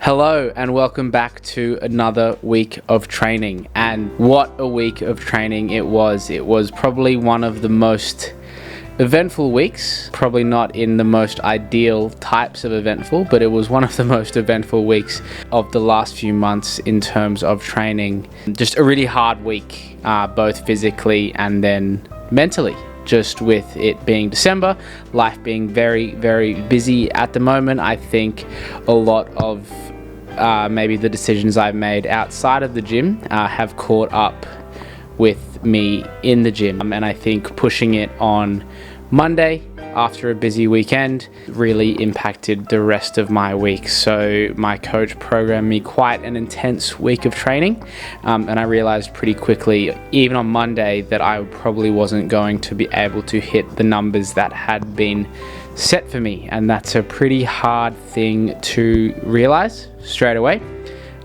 Hello and welcome back to another week of training, and what a week of training it was. It was probably one of the most eventful weeks, probably not in the most ideal types of eventful, but it was one of the most eventful weeks of the last few months in terms of training. Just a really hard week, both physically and then mentally. Just with it being December, life being very, very busy at the moment, I think a lot of maybe the decisions I've made outside of the gym have caught up with me in the gym. And I think pushing it on Monday after a busy weekend really impacted the rest of my week. So my coach programmed me quite an intense week of training, and I realized pretty quickly, even on Monday, that I probably wasn't going to be able to hit the numbers that had been set for me, and that's a pretty hard thing to realize straight away.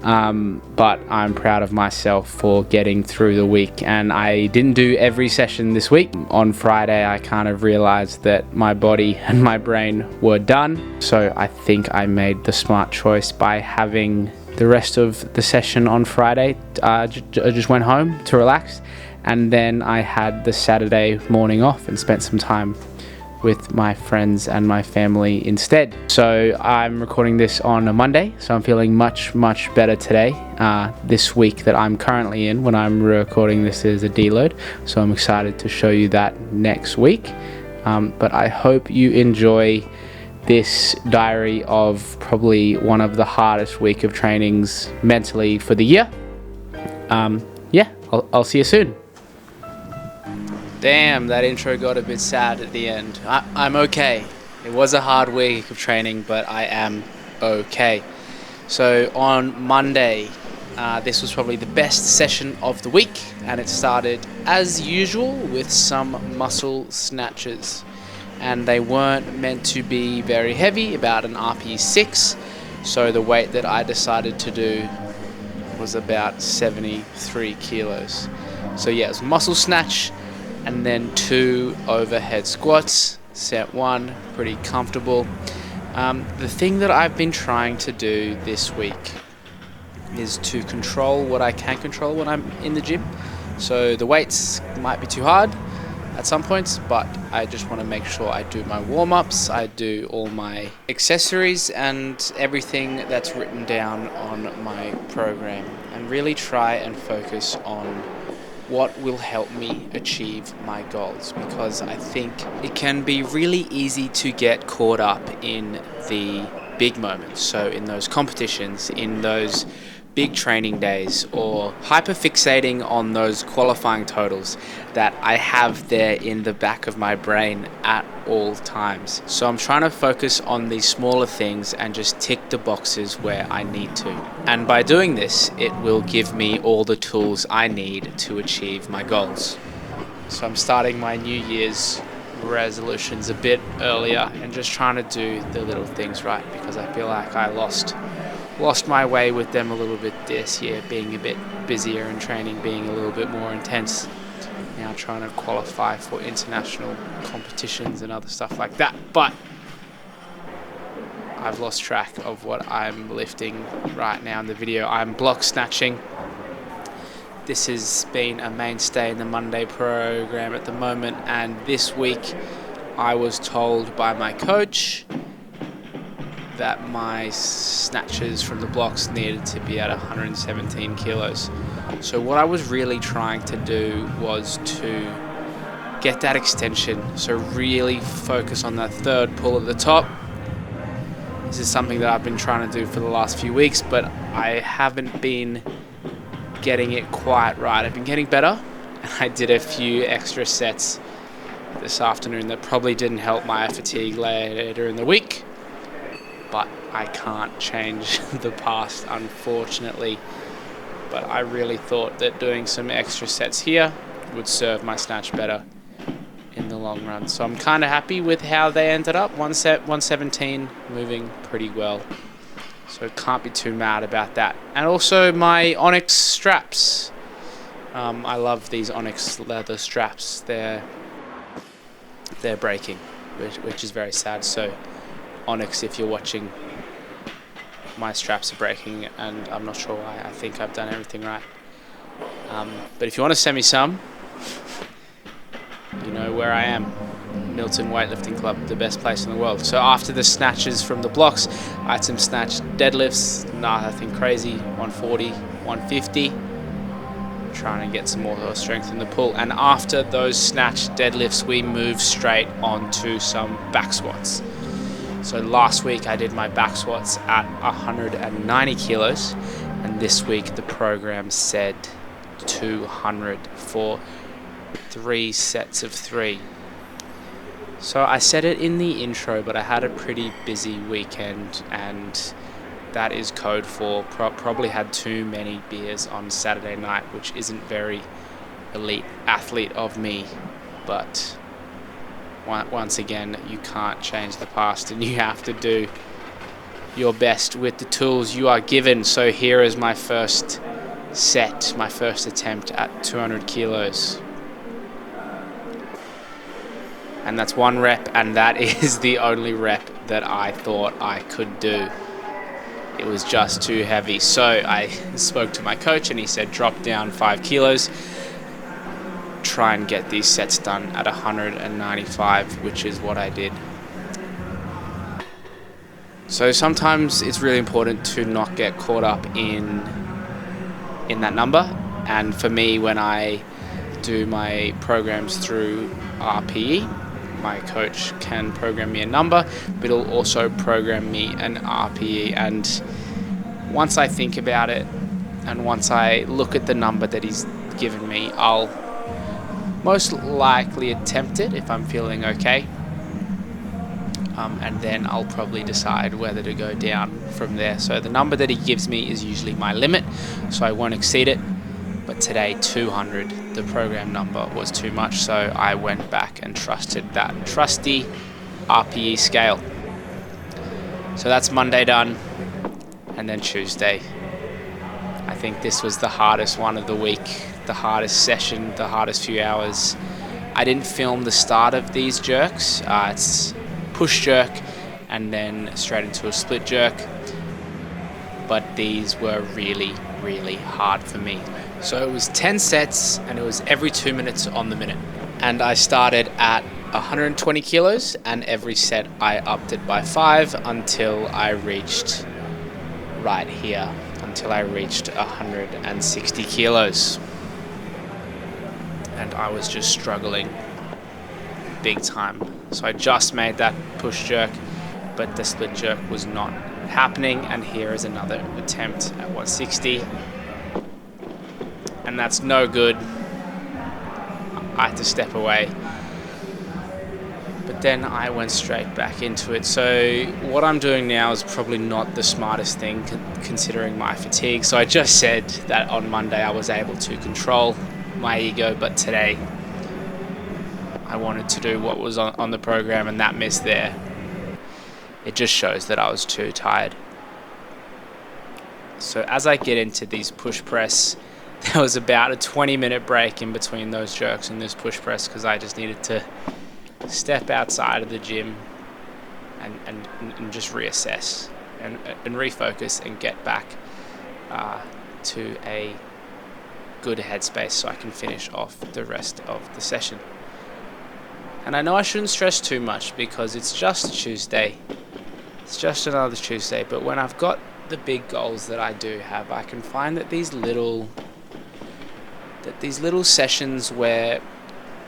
But I'm proud of myself for getting through the week, and I didn't do every session this week. On Friday, I kind of realized that my body and my brain were done, so I think I made the smart choice by having the rest of the session on Friday. I just went home to relax, and then I had the Saturday morning off and spent some time with my friends and my family instead. So I'm recording this on a Monday, so I'm feeling much better today. This week that I'm currently in, when I'm recording this, is a deload, so I'm excited to show you that next week. But I hope you enjoy this diary of probably one of the hardest week of trainings mentally for the year. I'll see you soon. Damn, that intro got a bit sad at the end. I'm okay. It was a hard week of training, but I am okay. So on Monday, this was probably the best session of the week, and it started as usual with some muscle snatches. And they weren't meant to be very heavy, about an RP 6. So the weight that I decided to do was about 73 kilos. So yeah, it was muscle snatch, and then 2 overhead squats. Set 1, pretty comfortable. The thing that I've been trying to do this week is to control what I can control when I'm in the gym. So the weights might be too hard at some points, but I just want to make sure I do my warm-ups, I do all my accessories and everything that's written down on my program, and really try and focus on what will help me achieve my goals, because I think it can be really easy to get caught up in the big moments. So in those competitions, in those big training days, or hyperfixating on those qualifying totals that I have there in the back of my brain at all times. So I'm trying to focus on these smaller things and just tick the boxes where I need to. And by doing this, it will give me all the tools I need to achieve my goals. So I'm starting my New Year's resolutions a bit earlier and just trying to do the little things right, because I feel like I lost my way with them a little bit this year, being a bit busier and training being a little bit more intense. Now trying to qualify for international competitions and other stuff like that. But I've lost track of what I'm lifting right now in the video. I'm block snatching. This has been a mainstay in the Monday program at the moment, and this week I was told by my coach that my snatches from the blocks needed to be at 117 kilos. So what I was really trying to do was to get that extension, so really focus on that third pull at the top. This is something that I've been trying to do for the last few weeks, but I haven't been getting it quite right. I've been getting better, and I did a few extra sets this afternoon that probably didn't help my fatigue later in the week. But I can't change the past, unfortunately. But I really thought that doing some extra sets here would serve my snatch better in the long run. So I'm kind of happy with how they ended up. 117, moving pretty well. So can't be too mad about that. And also my Onyx straps. I love these Onyx leather straps. They're breaking, which is very sad. So Onyx, if you're watching, my straps are breaking, and I'm not sure why. I think I've done everything right. But if you want to send me some, you know where I am. Milton Weightlifting Club, the best place in the world. So after the snatches from the blocks, I had some snatch deadlifts, nothing crazy, 140, 150, trying to get some more strength in the pull. And after those snatch deadlifts, we moved straight onto some back squats. So last week I did my back squats at 190 kilos, and this week the program said 200 for 3 sets of 3. So I said it in the intro, but I had a pretty busy weekend, and that is code for probably had too many beers on Saturday night, which isn't very elite athlete of me. But once again, you can't change the past, and you have to do your best with the tools you are given. So here is my first set, my first attempt at 200 kilos. And that's 1 rep, and that is the only rep that I thought I could do. It was just too heavy. So I spoke to my coach, and he said drop down 5 kilos, try and get these sets done at 195, which is what I did. So sometimes it's really important to not get caught up in that number. And for me, when I do my programs through RPE, my coach can program me a number, but it'll also program me an RPE. And once I think about it, and once I look at the number that he's given me, I'll most likely attempt it if I'm feeling okay. And then I'll probably decide whether to go down from there. So the number that he gives me is usually my limit, so I won't exceed it. But today, 200, the program number, was too much, so I went back and trusted that trusty RPE scale. So that's Monday done, and then Tuesday. I think this was the hardest one of the week, the hardest session, the hardest few hours. I didn't film the start of these jerks. It's push jerk and then straight into a split jerk. But these were really, really hard for me. So it was 10 sets, and it was every 2 minutes on the minute. And I started at 120 kilos, and every set I upped it by 5 until I reached right here, until I reached 160 kilos. And I was just struggling big time. So I just made that push jerk, but the split jerk was not happening. And here is another attempt at 160. And that's no good. I had to step away. But then I went straight back into it. So what I'm doing now is probably not the smartest thing considering my fatigue. So I just said that on Monday I was able to control my ego, but today I wanted to do what was on the program, and that missed there. It just shows that I was too tired. So as I get into these push press, there was about a 20-minute break in between those jerks and this push press, because I just needed to step outside of the gym and just reassess and refocus and get back to a good headspace so I can finish off the rest of the session. And I know I shouldn't stress too much because it's just Tuesday. It's just another Tuesday. But when I've got the big goals that I do have, I can find that these little sessions where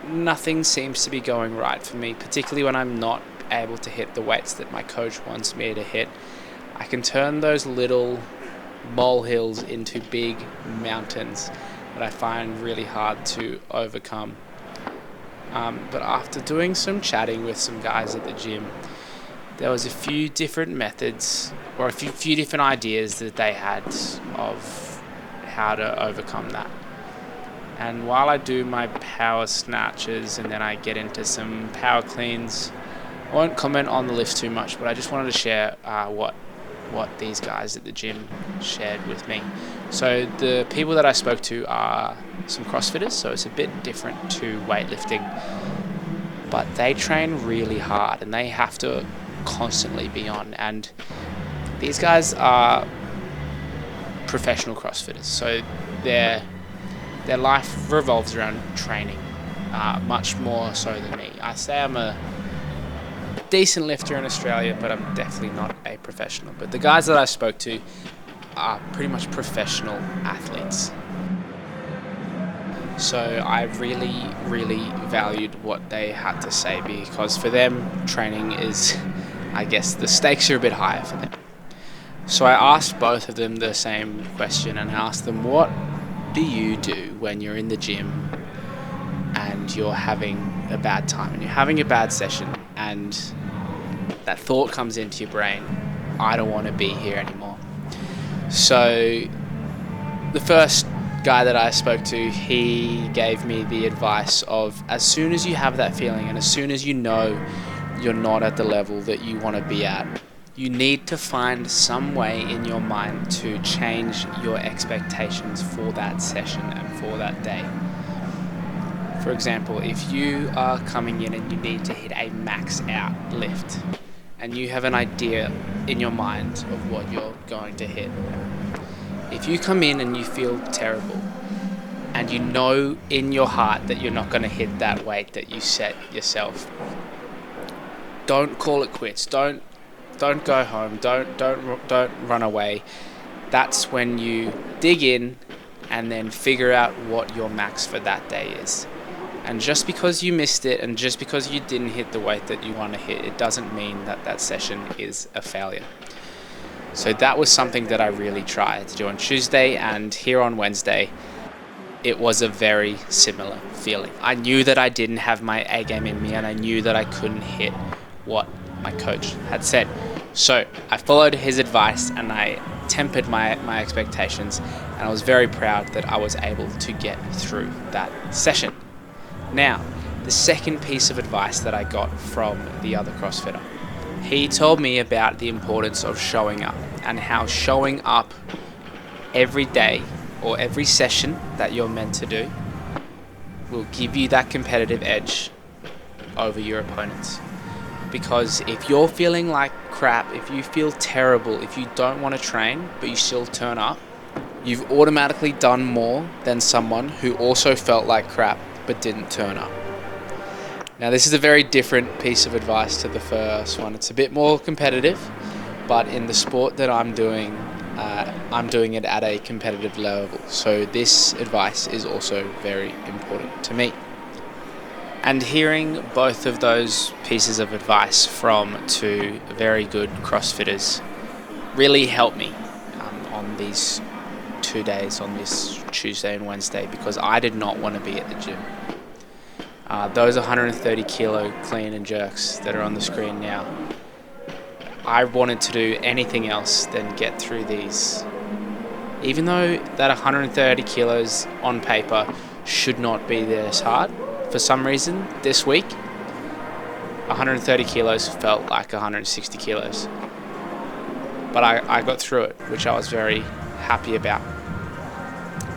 nothing seems to be going right for me, particularly when I'm not able to hit the weights that my coach wants me to hit, I can turn those little molehills into big mountains that I find really hard to overcome. But after doing some chatting with some guys at the gym, there was a few different methods or a few different ideas that they had of how to overcome that. And while I do my power snatches and then I get into some power cleans, I won't comment on the lift too much, but I just wanted to share what these guys at the gym shared with me. So the people that I spoke to are some CrossFitters, so it's a bit different to weightlifting, but they train really hard and they have to constantly be on. And These guys are professional CrossFitters, so their life revolves around training, much more so than me. I say I'm a decent lifter in Australia, but I'm definitely not a professional. But the guys that I spoke to are pretty much professional athletes. So I really, really valued what they had to say, because for them, training is, I guess, the stakes are a bit higher for them. So I asked both of them the same question, and I asked them, what do you do when you're in the gym and you're having a bad time and you're having a bad session and that thought comes into your brain, I don't want to be here anymore? So the first guy that I spoke to, he gave me the advice of, as soon as you have that feeling and as soon as you know you're not at the level that you want to be at, you need to find some way in your mind to change your expectations for that session and for that day. For example, if you are coming in and you need to hit a max out lift and you have an idea in your mind of what you're going to hit, if you come in and you feel terrible and you know in your heart that you're not going to hit that weight that you set yourself, don't call it quits. Don't go home. Don't run away. That's when you dig in and then figure out what your max for that day is. And just because you missed it and just because you didn't hit the weight that you want to hit, it doesn't mean that that session is a failure. So that was something that I really tried to do on Tuesday, and here on Wednesday, it was a very similar feeling. I knew that I didn't have my A game in me, and I knew that I couldn't hit what my coach had said. So I followed his advice and I tempered my expectations, and I was very proud that I was able to get through that session. Now, the second piece of advice that I got from the other CrossFitter, he told me about the importance of showing up, and how showing up every day or every session that you're meant to do will give you that competitive edge over your opponents. Because if you're feeling like crap, if you feel terrible, if you don't want to train but you still turn up, you've automatically done more than someone who also felt like crap but didn't turn up. Now, this is a very different piece of advice to the first one. It's a bit more competitive, but in the sport that I'm doing it at a competitive level. So this advice is also very important to me. And hearing both of those pieces of advice from two very good CrossFitters really helped me on these 2 days, on this Tuesday and Wednesday, because I did not want to be at the gym. Those 130 kilo clean and jerks that are on the screen now, I wanted to do anything else than get through these. Even though that 130 kilos on paper should not be this hard, for some reason this week 130 kilos felt like 160 kilos. But I got through it, which I was very happy about.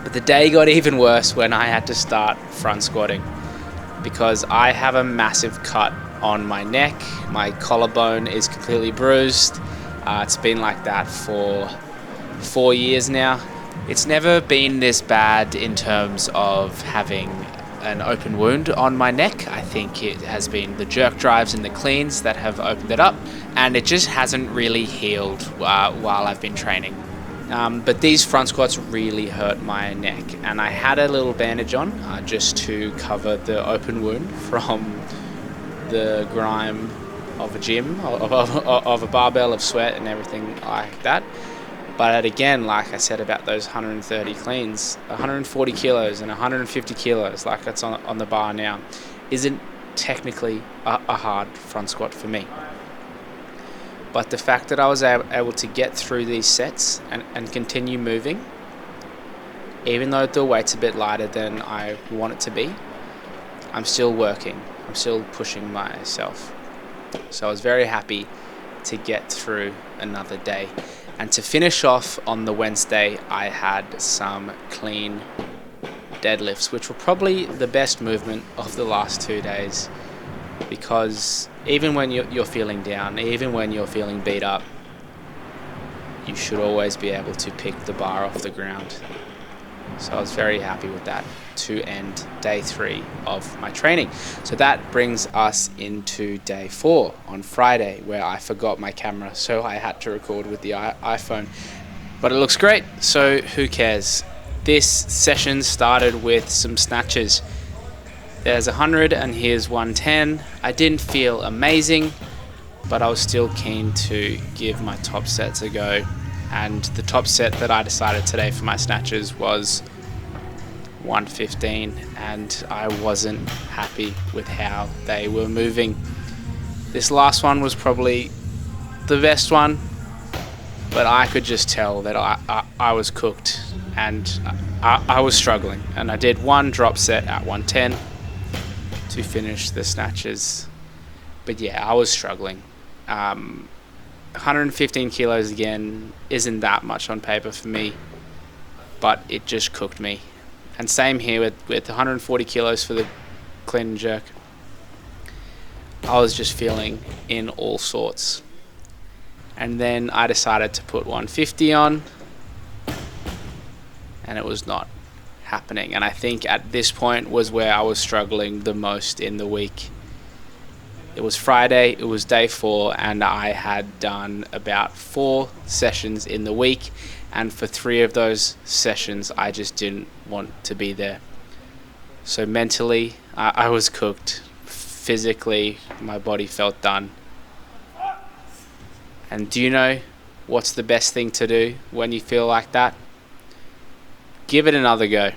But the day got even worse when I had to start front squatting, because I have a massive cut on my neck. My collarbone is completely bruised. It's been like that for 4 years now. It's never been this bad in terms of having an open wound on my neck. I think it has been the jerk drives and the cleans that have opened it up, and it just hasn't really healed while I've been training. But these front squats really hurt my neck, and I had a little bandage on just to cover the open wound from the grime of a gym, of a barbell, of sweat and everything like that. But again, like I said about those 130 cleans, 140 kilos and 150 kilos, like that's on the bar now, isn't technically a hard front squat for me. But the fact that I was able to get through these sets and continue moving, even though the weight's a bit lighter than I want it to be, I'm still working. I'm still pushing myself. So I was very happy to get through another day. And to finish off on the Wednesday, I had some clean deadlifts, which were probably the best movement of the last 2 days. Because even when you're feeling down, even when you're feeling beat up, you should always be able to pick the bar off the ground. So I was very happy with that to end day 3 of my training. So that brings us into day 4 on Friday, where I forgot my camera, so I had to record with the iPhone. But it looks great, so who cares? This session started with some snatches. There's 100 and here's 110. I didn't feel amazing, but I was still keen to give my top sets a go. And the top set that I decided today for my snatches was 115, and I wasn't happy with how they were moving. This last one was probably the best one, but I could just tell that I was cooked, and I was struggling. And I did one drop set at 110 to finish the snatches, but yeah, I was struggling. 115 kilos again isn't that much on paper for me, but it just cooked me. And same here with 140 kilos for the clean and jerk. I was just feeling in all sorts. And then I decided to put 150 on, and it was not happening. And I think at this point was where I was struggling the most in the week. It was Friday, it was day 4, and I had done about 4 sessions in the week, and for 3 of those sessions I just didn't want to be there. So mentally I was cooked. Physically my body felt done. And do you know what's the best thing to do when you feel like that? Give it another go.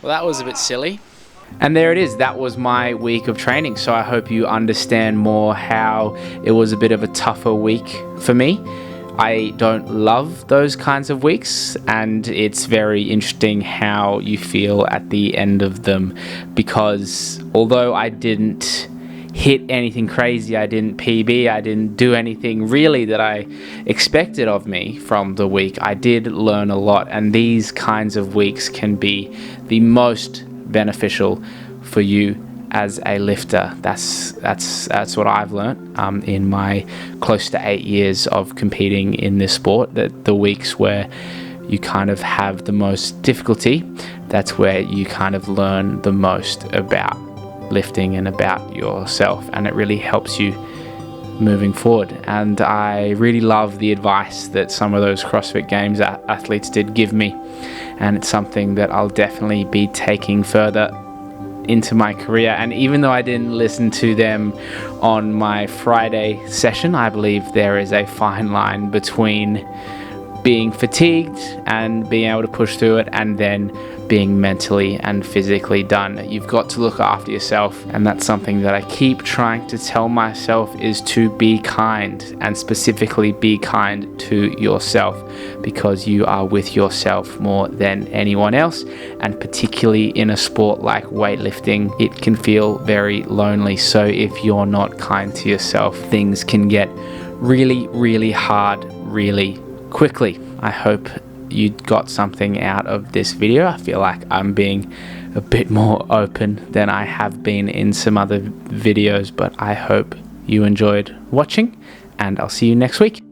Well, that was a bit silly. And there it is. That was my week of training. So I hope you understand more how it was a bit of a tougher week for me. I don't love those kinds of weeks, and it's very interesting how you feel at the end of them, because although I didn't hit anything crazy, I didn't PB, I didn't do anything really that I expected of me from the week, I did learn a lot. And these kinds of weeks can be the most beneficial for you as a lifter. That's what I've learned in my close to 8 years of competing in this sport, that the weeks where you kind of have the most difficulty, that's where you kind of learn the most about lifting and about yourself, and it really helps you moving forward. And I really love the advice that some of those CrossFit Games athletes did give me, and it's something that I'll definitely be taking further into my career. And even though I didn't listen to them on my Friday session, I believe there is a fine line between being fatigued and being able to push through it, and then being mentally and physically done. You've got to look after yourself, and that's something that I keep trying to tell myself, is to be kind, and specifically be kind to yourself, because you are with yourself more than anyone else. And particularly in a sport like weightlifting, it can feel very lonely. So if you're not kind to yourself, things can get really, really hard really quickly. I hope you got something out of this video. I feel like I'm being a bit more open than I have been in some other videos, but I hope you enjoyed watching, and I'll see you next week.